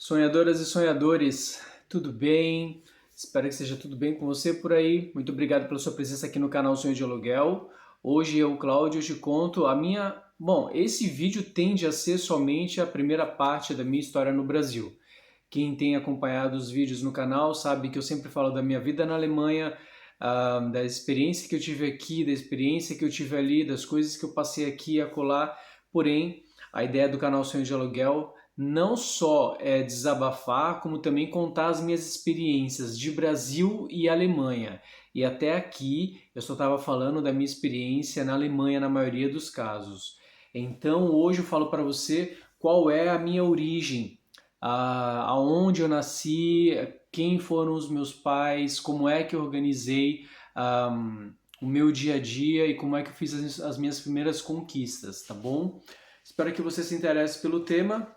Sonhadoras e sonhadores, tudo bem? Espero que seja tudo bem com você por aí. Muito obrigado pela sua presença aqui no canal Sonho de Aluguel. Hoje eu, Cláudio, te conto a minha... Bom, esse vídeo tende a ser somente a primeira parte da minha história no Brasil. Quem tem acompanhado os vídeos no canal sabe que eu sempre falo da minha vida na Alemanha, da experiência que eu tive aqui, da experiência que eu tive ali, das coisas que eu passei aqui e acolá. Porém, a ideia do canal Sonho de Aluguel não só é desabafar, como também contar as minhas experiências de Brasil e Alemanha. E até aqui eu só estava falando da minha experiência na Alemanha na maioria dos casos. Então hoje eu falo para você qual é a minha origem, aonde eu nasci, quem foram os meus pais, como é que eu organizei o meu dia a dia e como é que eu fiz as minhas primeiras conquistas, tá bom? Espero que você se interesse pelo tema.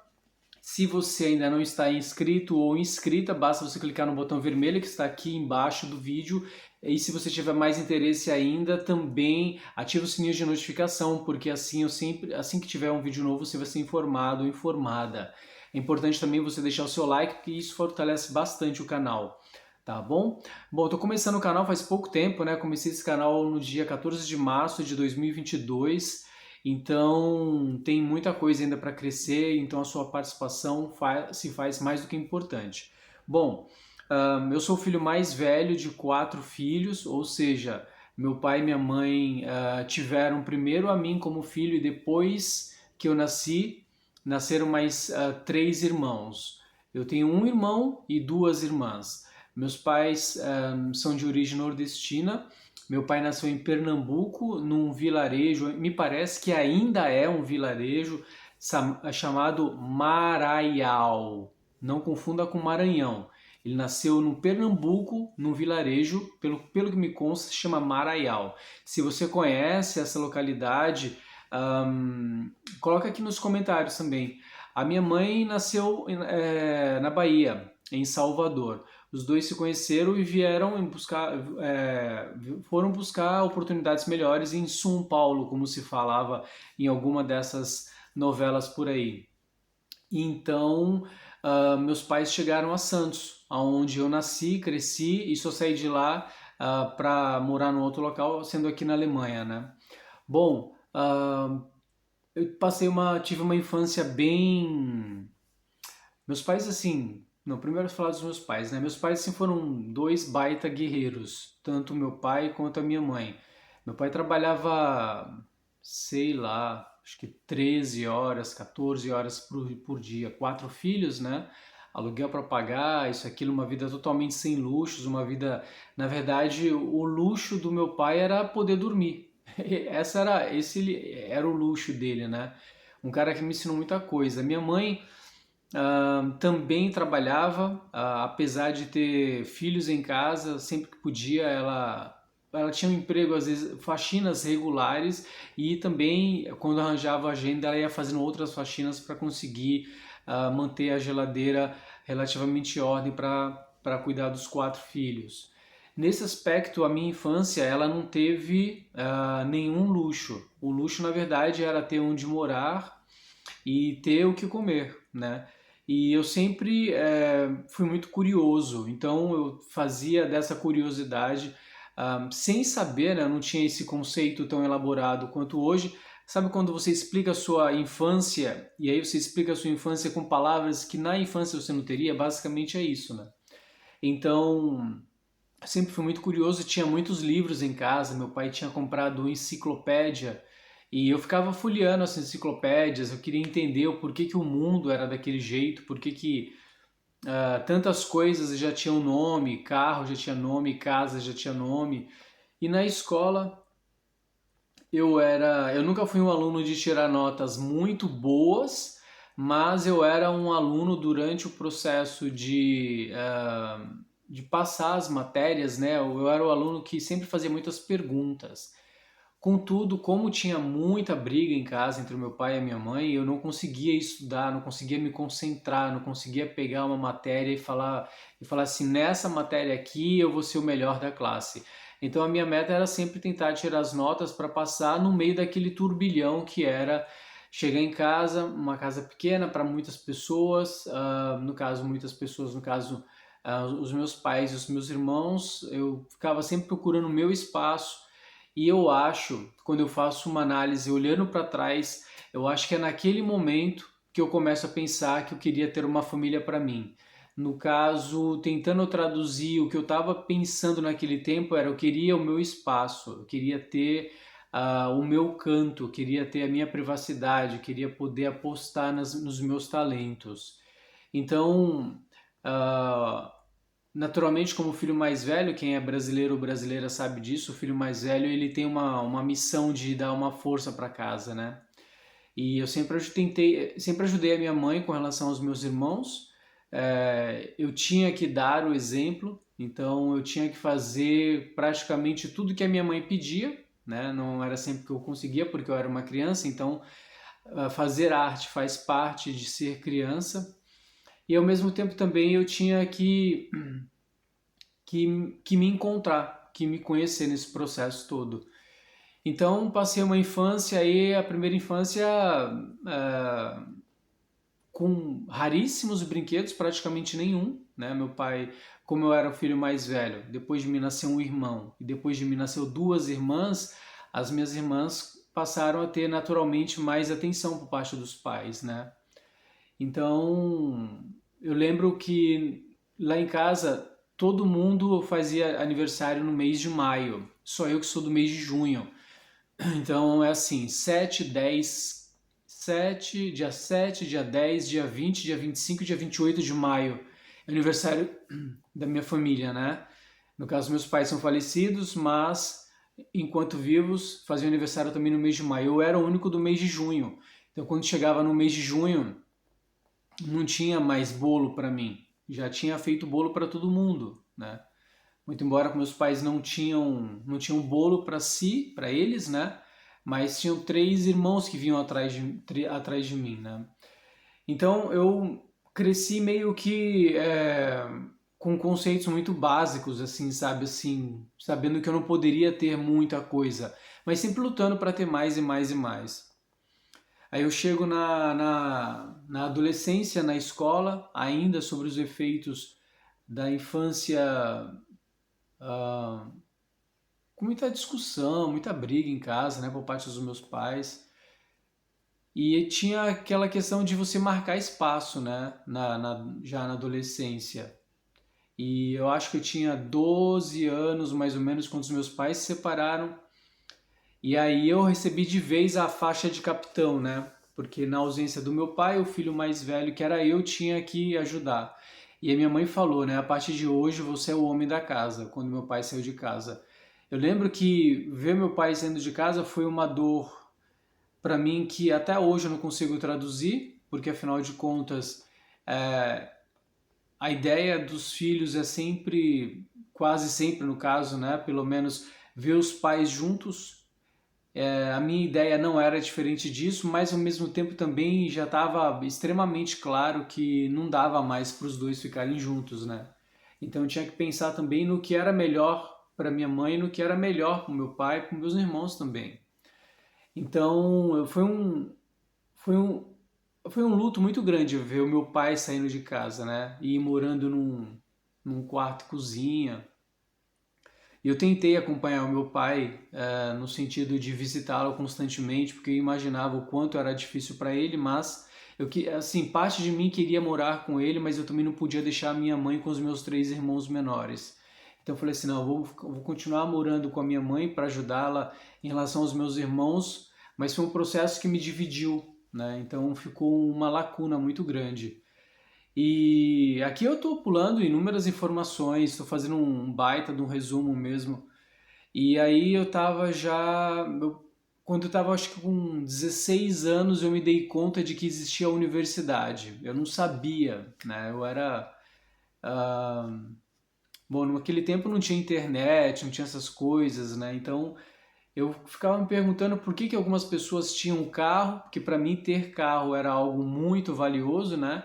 Se você ainda não está inscrito ou inscrita, basta você clicar no botão vermelho que está aqui embaixo do vídeo. E se você tiver mais interesse ainda, também ative o sininho de notificação, porque assim que tiver um vídeo novo, você vai ser informado ou informada. É importante também você deixar o seu like, porque isso fortalece bastante o canal. Tá bom? Bom, eu tô começando o canal faz pouco tempo, né? Comecei esse canal no dia 14 de março de 2022. Então, tem muita coisa ainda para crescer, então a sua participação se faz mais do que importante. Bom, eu sou o filho mais velho de 4 filhos, ou seja, meu pai e minha mãe tiveram primeiro a mim como filho e depois que eu nasci, nasceram mais 3 irmãos. Eu tenho um irmão e 2 irmãs. Meus pais são de origem nordestina. Meu pai nasceu em Pernambuco, num vilarejo, me parece que ainda é um vilarejo chamado Maraial. Não confunda com Maranhão. Ele nasceu no Pernambuco, num vilarejo, pelo que me consta, se chama Maraial. Se você conhece essa localidade, coloca aqui nos comentários também. A minha mãe nasceu na Bahia, em Salvador. Os dois se conheceram e foram buscar oportunidades melhores em São Paulo, como se falava em alguma dessas novelas por aí. Então, meus pais chegaram a Santos, onde eu nasci, cresci e só saí de lá para morar num outro local, sendo aqui na Alemanha, né? Bom, eu tive uma infância bem... Meus pais, assim... Não, primeiro falar dos meus pais, né? Meus pais, assim, foram dois baita guerreiros, tanto meu pai quanto a minha mãe. Meu pai trabalhava, sei lá, acho que 13 horas, 14 horas por dia. 4 filhos, né? Aluguel para pagar, isso, aquilo, uma vida totalmente sem luxos, uma vida... Na verdade, o luxo do meu pai era poder dormir. Esse era o luxo dele, né? Um cara que me ensinou muita coisa. Minha mãe também trabalhava, apesar de ter filhos em casa, sempre que podia, ela tinha um emprego, às vezes, faxinas regulares e também, quando arranjava a agenda, ela ia fazendo outras faxinas para conseguir manter a geladeira relativamente em ordem para cuidar dos 4 filhos. Nesse aspecto, a minha infância ela não teve nenhum luxo. O luxo, na verdade, era ter onde morar e ter o que comer, né? E eu sempre fui muito curioso, então eu fazia dessa curiosidade, sem saber, né? Não tinha esse conceito tão elaborado quanto hoje. Sabe quando você explica a sua infância, e aí você explica a sua infância com palavras que na infância você não teria? Basicamente é isso, né? Então, sempre fui muito curioso, tinha muitos livros em casa, meu pai tinha comprado enciclopédia e eu ficava folheando essas enciclopédias, eu queria entender o porquê que o mundo era daquele jeito, porquê que tantas coisas já tinham nome, carro já tinha nome, casa já tinha nome. E na escola eu nunca fui um aluno de tirar notas muito boas, mas eu era um aluno durante o processo de passar as matérias, né? Eu era o aluno que sempre fazia muitas perguntas. Contudo, como tinha muita briga em casa entre o meu pai e a minha mãe, eu não conseguia estudar, não conseguia me concentrar, não conseguia pegar uma matéria e falar assim, nessa matéria aqui eu vou ser o melhor da classe. Então a minha meta era sempre tentar tirar as notas para passar no meio daquele turbilhão que era chegar em casa, uma casa pequena para muitas pessoas, no caso, muitas pessoas, no caso, os meus pais e os meus irmãos, eu ficava sempre procurando o meu espaço, e eu acho, quando eu faço uma análise olhando para trás, eu acho que é naquele momento que eu começo a pensar que eu queria ter uma família para mim. No caso, tentando traduzir o que eu estava pensando naquele tempo era eu queria o meu espaço, eu queria ter o meu canto, eu queria ter a minha privacidade, eu queria poder apostar nos meus talentos. Então, ah, naturalmente, como filho mais velho, quem é brasileiro ou brasileira sabe disso, o filho mais velho ele tem uma missão de dar uma força para casa, né? E eu sempre ajudei a minha mãe com relação aos meus irmãos. Eu tinha que dar o exemplo, então eu tinha que fazer praticamente tudo que a minha mãe pedia, né? Não era sempre que eu conseguia, porque eu era uma criança, então fazer arte faz parte de ser criança. E ao mesmo tempo também eu tinha que me encontrar, que me conhecer nesse processo todo. Então passei uma infância aí, a primeira infância eh, com raríssimos brinquedos, praticamente nenhum, né? Meu pai, como eu era o filho mais velho, depois de mim nasceu um irmão e depois de mim nasceu duas irmãs, as minhas irmãs passaram a ter naturalmente mais atenção por parte dos pais, né? Então, eu lembro que lá em casa todo mundo fazia aniversário no mês de maio, só eu que sou do mês de junho. Então é assim, 7, 10, 7, dia 7, dia 10, dia 20, dia 25 e dia 28 de maio. É aniversário da minha família, né? No caso, meus pais são falecidos, mas enquanto vivos, faziam aniversário também no mês de maio. Eu era o único do mês de junho. Então, quando chegava no mês de junho, não tinha mais bolo para mim. Já tinha feito bolo para todo mundo, né? Muito embora meus pais não tinham bolo para si, para eles, né? Mas tinham três irmãos que vinham atrás de mim, né? Então eu cresci meio que com conceitos muito básicos, assim, sabe? Assim, sabendo que eu não poderia ter muita coisa, mas sempre lutando para ter mais e mais e mais. Aí eu chego na adolescência, na escola, ainda sobre os efeitos da infância, ah, com muita discussão, muita briga em casa, né, por parte dos meus pais. E tinha aquela questão de você marcar espaço, né, já na adolescência. E eu acho que eu tinha 12 anos, mais ou menos, quando os meus pais se separaram. E aí eu recebi de vez a faixa de capitão, né? Porque na ausência do meu pai, o filho mais velho, que era eu, tinha que ajudar. E a minha mãe falou, né? A partir de hoje você é o homem da casa, quando meu pai saiu de casa. Eu lembro que ver meu pai saindo de casa foi uma dor para mim que até hoje eu não consigo traduzir, porque afinal de contas, é, a ideia dos filhos é sempre, quase sempre no caso, né? Pelo menos ver os pais juntos. A minha ideia não era diferente disso, mas ao mesmo tempo também já estava extremamente claro que não dava mais para os dois ficarem juntos, né? Então eu tinha que pensar também no que era melhor para minha mãe, e no que era melhor para o meu pai, e para meus irmãos também. Então foi um luto muito grande ver o meu pai saindo de casa, né? E ir morando num quarto e cozinha. E eu tentei acompanhar o meu pai no sentido de visitá-lo constantemente, porque eu imaginava o quanto era difícil para ele, mas assim, parte de mim queria morar com ele, mas eu também não podia deixar a minha mãe com os meus três irmãos menores. Então eu falei assim, não, eu vou continuar morando com a minha mãe para ajudá-la em relação aos meus irmãos, mas foi um processo que me dividiu, né? Então ficou uma lacuna muito grande. E aqui eu estou pulando inúmeras informações, estou fazendo um baita de um resumo mesmo. E aí quando eu estava acho que com 16 anos eu me dei conta de que existia a universidade. Eu não sabia, né? Ah, bom, naquele tempo não tinha internet, não tinha essas coisas, né? Então eu ficava me perguntando por que algumas pessoas tinham carro, porque para mim ter carro era algo muito valioso, né?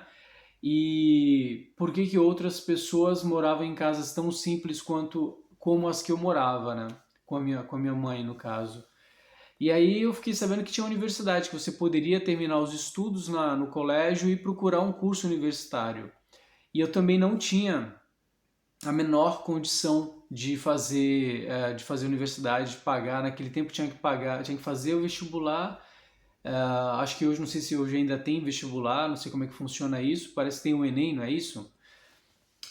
E por que outras pessoas moravam em casas tão simples como as que eu morava, né? Com a minha mãe, no caso. E aí eu fiquei sabendo que tinha uma universidade, que você poderia terminar os estudos no colégio e procurar um curso universitário. E eu também não tinha a menor condição de fazer universidade, de pagar. Naquele tempo tinha que pagar, tinha que fazer o vestibular. Acho que hoje, não sei se hoje ainda tem vestibular, não sei como é que funciona isso. Parece que tem o Enem, não é isso?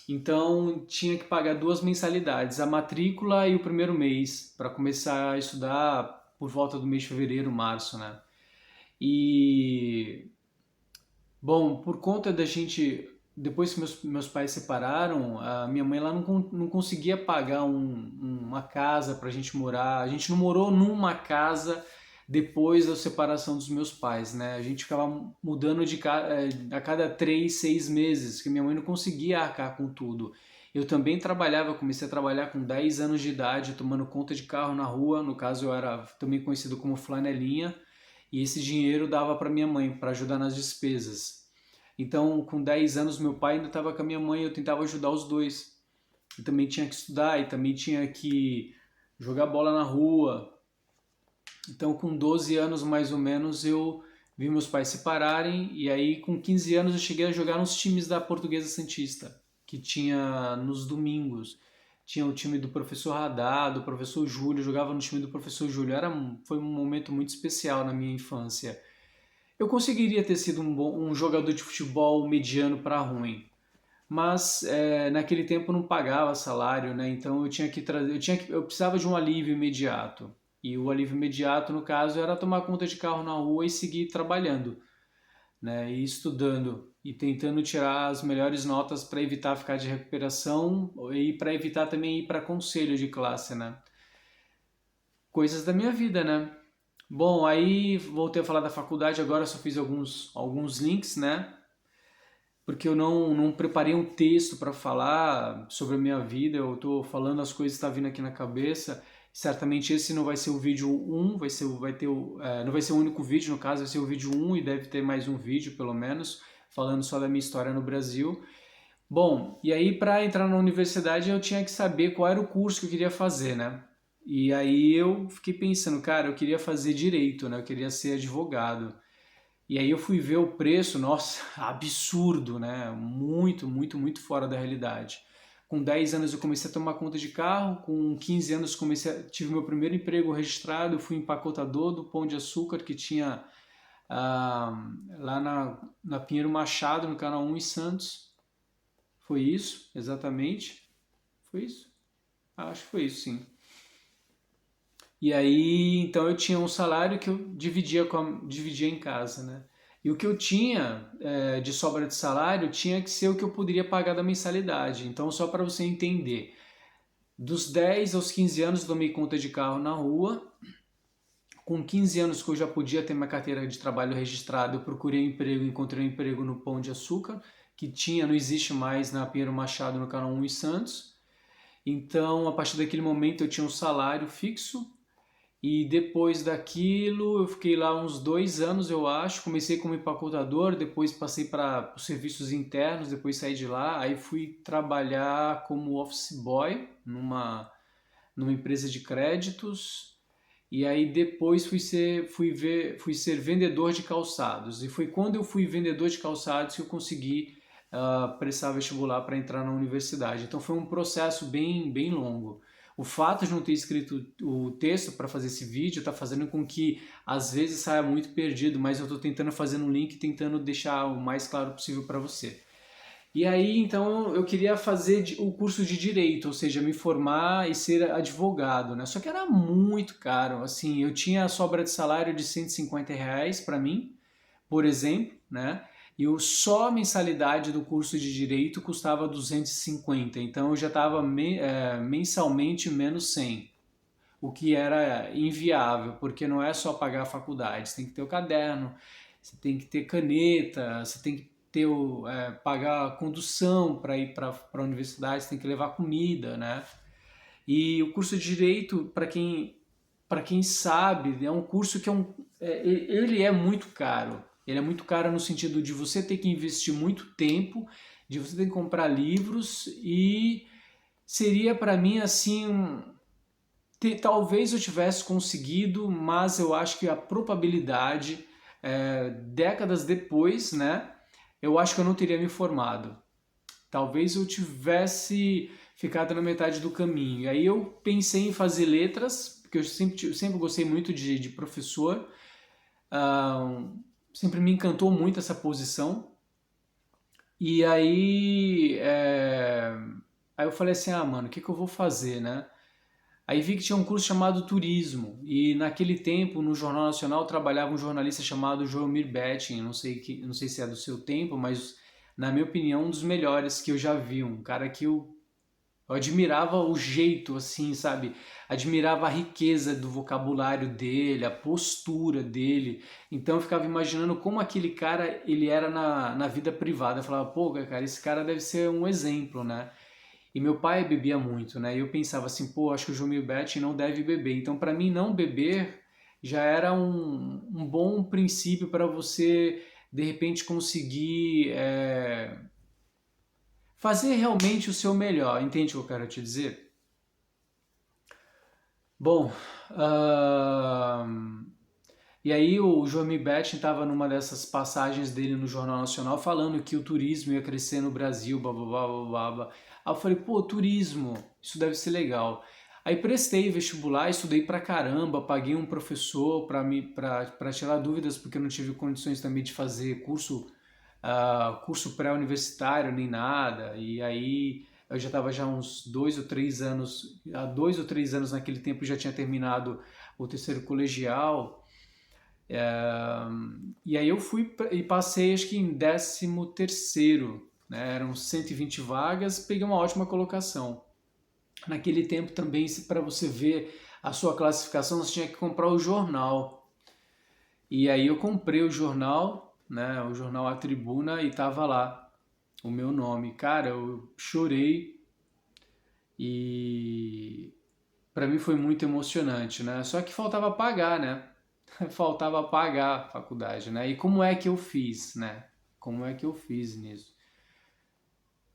Então tinha que pagar duas mensalidades, a matrícula e o primeiro mês, para começar a estudar por volta do mês de fevereiro, março, né? E bom, por conta da gente, depois que meus pais separaram, a minha mãe lá não conseguia pagar uma casa pra gente morar. A gente não morou numa casa depois da separação dos meus pais, né? A gente ficava mudando a cada 3, 6 meses, que minha mãe não conseguia arcar com tudo. Eu também trabalhava, comecei a trabalhar com 10 anos de idade, tomando conta de carro na rua. No caso, eu era também conhecido como flanelinha. E esse dinheiro dava para minha mãe, para ajudar nas despesas. Então, com 10 anos, meu pai ainda estava com a minha mãe, eu tentava ajudar os dois. E também tinha que estudar, e também tinha que jogar bola na rua. Então, com 12 anos mais ou menos, eu vi meus pais separarem, e aí com 15 anos eu cheguei a jogar nos times da Portuguesa Santista, que tinha nos domingos. Tinha o time do professor Radá, do professor Júlio, eu jogava no time do professor Júlio. Foi um momento muito especial na minha infância. Eu conseguiria ter sido um jogador de futebol mediano para ruim, mas naquele tempo não pagava salário, né? Então eu tinha que trazer, eu precisava de um alívio imediato. E o alívio imediato, no caso, era tomar conta de carro na rua e seguir trabalhando, né? E estudando e tentando tirar as melhores notas para evitar ficar de recuperação e para evitar também ir para conselho de classe, né? Coisas da minha vida, né? Bom, aí voltei a falar da faculdade, agora só fiz alguns links, né? Porque eu não preparei um texto para falar sobre a minha vida, eu estou falando as coisas que estão vindo aqui na cabeça. Certamente esse não vai ser o vídeo um, não vai ser o único vídeo, no caso, vai ser o vídeo um e deve ter mais um vídeo, pelo menos, falando só da minha história no Brasil. Bom, e aí para entrar na universidade eu tinha que saber qual era o curso que eu queria fazer, né? E aí eu fiquei pensando, cara, eu queria fazer direito, né? Eu queria ser advogado. E aí eu fui ver o preço, nossa, absurdo, né? Muito, muito, muito fora da realidade. Com 10 anos eu comecei a tomar conta de carro, com 15 anos tive meu primeiro emprego registrado, fui empacotador do Pão de Açúcar que tinha lá na Pinheiro Machado, no Canal 1 em Santos. Foi isso, exatamente. Foi isso? Acho que foi isso, sim. E aí, então eu tinha um salário que eu dividia em casa, né? E o que eu tinha de sobra de salário tinha que ser o que eu poderia pagar da mensalidade. Então, só para você entender, dos 10 aos 15 anos eu tomei conta de carro na rua. Com 15 anos que eu já podia ter minha carteira de trabalho registrada, eu procurei emprego, encontrei um emprego no Pão de Açúcar, que não existe mais na Pinheiro Machado, no Canal 1 em Santos. Então, a partir daquele momento eu tinha um salário fixo e depois daquilo, eu fiquei lá uns 2 anos, eu acho. Comecei como empacotador, depois passei para os serviços internos, depois saí de lá. Aí fui trabalhar como office boy numa empresa de créditos. E aí depois fui ser vendedor de calçados. E foi quando eu fui vendedor de calçados que eu consegui prestar vestibular para entrar na universidade. Então foi um processo bem, bem longo. O fato de não ter escrito o texto para fazer esse vídeo está fazendo com que às vezes saia muito perdido, mas eu estou tentando fazer um link, tentando deixar o mais claro possível para você. E aí, então, eu queria fazer o curso de direito, ou seja, me formar e ser advogado, né? Só que era muito caro, assim, eu tinha a sobra de salário de R$ 150 para mim, por exemplo, né? E só a mensalidade do curso de direito custava 250, então eu já estava mensalmente menos 100, o que era inviável, porque não é só pagar a faculdade, você tem que ter o caderno, você tem que ter caneta, você tem que pagar a condução para ir para a universidade, você tem que levar comida, né? E o curso de direito, para quem sabe, é um curso que ele é muito caro. Ele é muito caro no sentido de você ter que investir muito tempo, de você ter que comprar livros e seria para mim assim talvez eu tivesse conseguido, mas eu acho que a probabilidade, décadas depois, né, eu acho que eu não teria me formado. Talvez eu tivesse ficado na metade do caminho. E aí eu pensei em fazer letras, porque eu sempre gostei muito de professor, ah, sempre me encantou muito essa posição. E aí eu falei assim, mano, o que que eu vou fazer, né? Aí vi que tinha um curso chamado Turismo, e naquele tempo, no Jornal Nacional, trabalhava um jornalista chamado Joelmir Betting, não sei se é do seu tempo, mas na minha opinião, um dos melhores que eu já vi, um cara que eu admirava o jeito, assim, sabe? Admirava a riqueza do vocabulário dele, a postura dele. Então eu ficava imaginando como aquele cara ele era na vida privada. Eu falava, pô, cara, esse cara deve ser um exemplo, né? E meu pai bebia muito, né? E eu pensava assim, pô, acho que o Jomir Betting não deve beber. Então, para mim, não beber já era um bom princípio para você, de repente, conseguir fazer realmente o seu melhor. Entende o que eu quero te dizer? Bom, ahn, e aí o Jomir Betting estava numa dessas passagens dele no Jornal Nacional falando que o turismo ia crescer no Brasil, blá blá blá blá blá. Blá. Aí eu falei, pô, turismo, isso deve ser legal. Aí prestei vestibular, estudei pra caramba, paguei um professor para tirar dúvidas, porque eu não tive condições também de fazer curso pré-universitário nem nada. E aí eu já estava já uns 2 ou 3 anos, há 2 ou 3 anos naquele tempo já tinha terminado o terceiro colegial. E aí eu fui e passei acho que em 13º, né? Eram 120 vagas, peguei uma ótima colocação. Naquele tempo também, para você ver a sua classificação, você tinha que comprar o jornal. E aí eu comprei o jornal, né? O jornal A Tribuna, e tava lá o meu nome. Cara, eu chorei e para mim foi muito emocionante, né? Só que faltava pagar, né? Faltava pagar a faculdade, né? E como é que eu fiz, né? Como é que eu fiz nisso?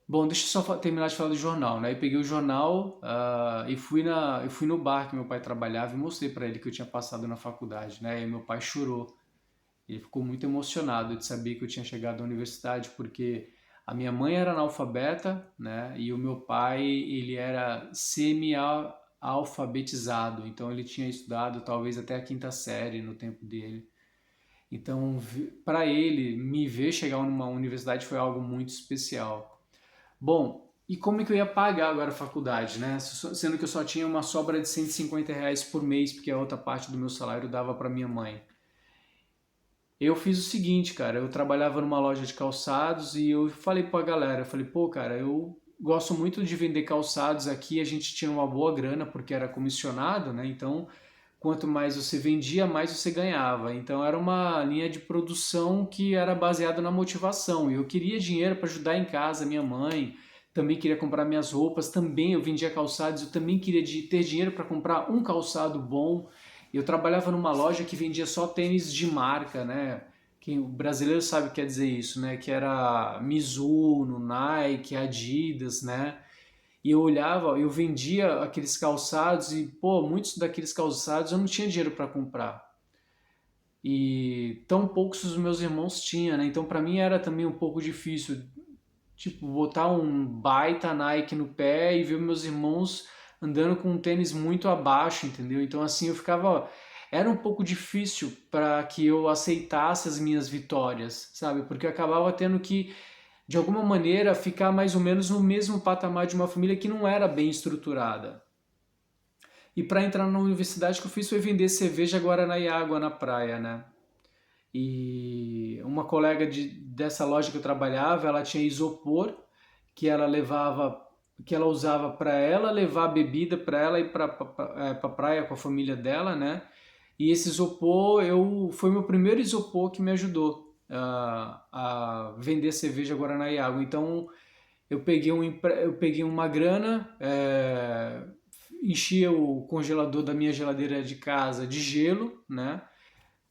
Bom, deixa eu só terminar de falar do jornal, né? Eu peguei o jornal eu fui no bar que meu pai trabalhava e mostrei para ele que eu tinha passado na faculdade, né? E meu pai chorou. Ele ficou muito emocionado de saber que eu tinha chegado à universidade, porque a minha mãe era analfabeta, né? E o meu pai, ele era semi-alfabetizado, então ele tinha estudado talvez até a quinta série no tempo dele. Então, para ele, me ver chegar numa universidade foi algo muito especial. Bom, e como é que eu ia pagar agora a faculdade, né? Sendo que eu só tinha uma sobra de R$ 150 por mês, porque a outra parte do meu salário dava para minha mãe. Eu fiz o seguinte, cara, eu trabalhava numa loja de calçados e eu falei pra galera, eu falei, pô, cara, eu gosto muito de vender calçados aqui, a gente tinha uma boa grana porque era comissionado, né? Então, quanto mais você vendia, mais você ganhava. Então, era uma linha de produção que era baseada na motivação. E eu queria dinheiro para ajudar em casa, minha mãe, também queria comprar minhas roupas, também eu vendia calçados, eu também queria ter dinheiro para comprar um calçado bom. Eu trabalhava numa loja que vendia só tênis de marca, né? Quem, o brasileiro sabe o que quer dizer isso, né? Que era Mizuno, Nike, Adidas, né? E eu olhava, eu vendia aqueles calçados e, pô, muitos daqueles calçados eu não tinha dinheiro para comprar. E tão poucos os meus irmãos tinham, né? Então para mim era também um pouco difícil, tipo, botar um baita Nike no pé e ver meus irmãos andando com um tênis muito abaixo, entendeu? Então assim eu ficava, era um pouco difícil para que eu aceitasse as minhas vitórias, sabe? Porque eu acabava tendo que de alguma maneira ficar mais ou menos no mesmo patamar de uma família que não era bem estruturada. E para entrar na universidade que eu fiz foi vender cerveja Guaraná e água na praia, né? E uma colega dessa loja que eu trabalhava, ela tinha isopor que ela levava, que ela usava para ela levar bebida para ela ir para pra praia com a família dela, né? E esse isopor, foi meu primeiro isopor que me ajudou a vender cerveja Guaraná e água. Então eu peguei uma grana, enchia o congelador da minha geladeira de casa de gelo, né?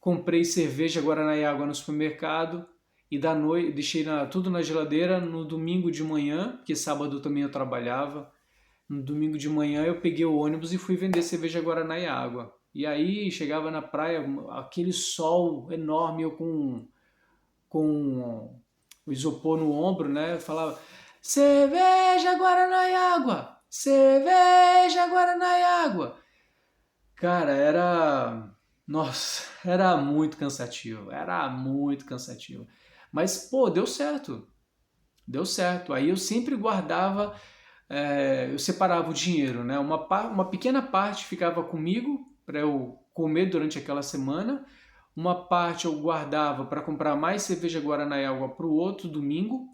Comprei cerveja, guaraná e água no supermercado e da noite deixei tudo na geladeira no domingo de manhã, porque sábado também eu trabalhava. no domingo de manhã eu peguei o ônibus e fui vender cerveja Guaraná e água. E aí chegava na praia, aquele sol enorme, eu com o isopor no ombro, né? Eu falava, cerveja Guaraná e água! Cerveja Guaraná e água! Cara, era. Nossa, era muito cansativo. Era muito cansativo. Mas, pô, deu certo. Deu certo. Aí eu sempre guardava, eu separava o dinheiro, né? Uma pequena parte ficava comigo para eu comer durante aquela semana. Uma parte eu guardava para comprar mais cerveja Guaraná e água para o outro domingo.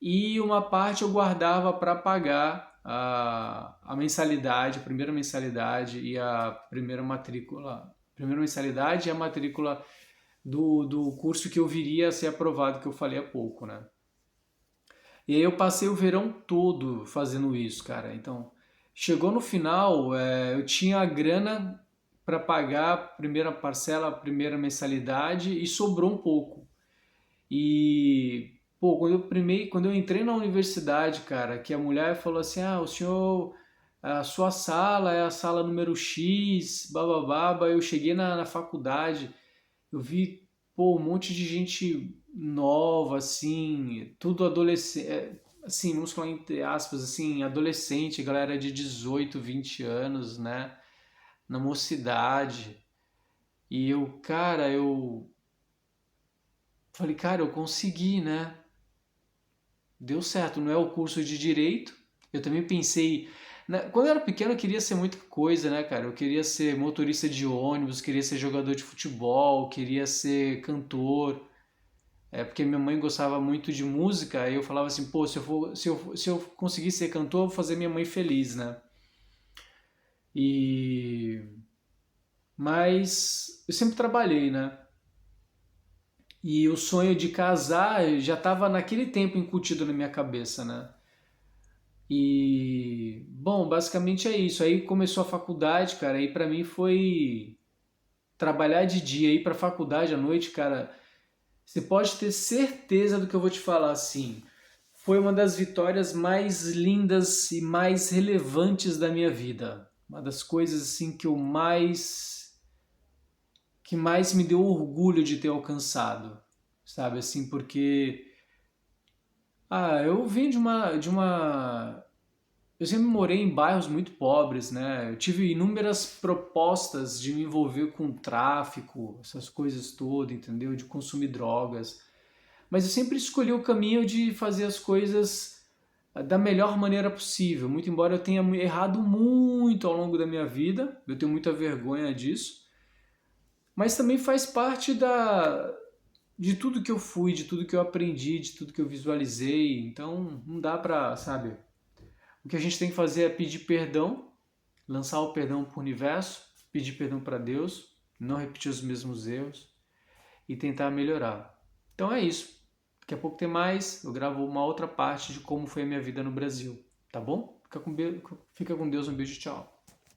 E uma parte eu guardava para pagar a mensalidade, a primeira mensalidade e a primeira matrícula. Primeira mensalidade e a matrícula do curso que eu viria a ser aprovado, que eu falei há pouco, né? E aí eu passei o verão todo fazendo isso, cara. Então, chegou no final, eu tinha a grana para pagar a primeira parcela, a primeira mensalidade e sobrou um pouco. E, pô, quando eu entrei na universidade, cara, que a mulher falou assim: ah, o senhor, a sua sala é a sala número X, babababa. Eu cheguei na faculdade, eu vi, pô, um monte de gente nova, assim, tudo adolescente, assim, vamos falar entre aspas, assim, adolescente, galera de 18, 20 anos, né, na mocidade. E eu falei, cara, eu consegui, né? Deu certo, não é o curso de direito. Eu também pensei, quando eu era pequeno eu queria ser muita coisa, né, cara? Eu queria ser motorista de ônibus, queria ser jogador de futebol, queria ser cantor. É porque minha mãe gostava muito de música, aí eu falava assim, pô, se eu conseguir ser cantor, eu vou fazer minha mãe feliz, né? E mas eu sempre trabalhei, né? E o sonho de casar já estava naquele tempo incutido na minha cabeça, né? E, bom, basicamente é isso. Aí começou a faculdade, cara, aí pra mim foi trabalhar de dia, ir pra faculdade à noite, cara. Você pode ter certeza do que eu vou te falar, assim. Foi uma das vitórias mais lindas e mais relevantes da minha vida. Uma das coisas assim que mais me deu orgulho de ter alcançado, sabe assim, porque eu vim de uma eu sempre morei em bairros muito pobres, né? Eu tive inúmeras propostas de me envolver com tráfico, essas coisas todas, entendeu? De consumir drogas. Mas eu sempre escolhi o caminho de fazer as coisas da melhor maneira possível. Muito embora eu tenha errado muito ao longo da minha vida, eu tenho muita vergonha disso. Mas também faz parte de tudo que eu fui, de tudo que eu aprendi, de tudo que eu visualizei. Então não dá pra, sabe? O que a gente tem que fazer é pedir perdão, lançar o perdão para o universo, pedir perdão para Deus, não repetir os mesmos erros e tentar melhorar. Então é isso. Daqui a pouco tem mais, eu gravo uma outra parte de como foi a minha vida no Brasil, tá bom? Fica com Deus, um beijo, tchau.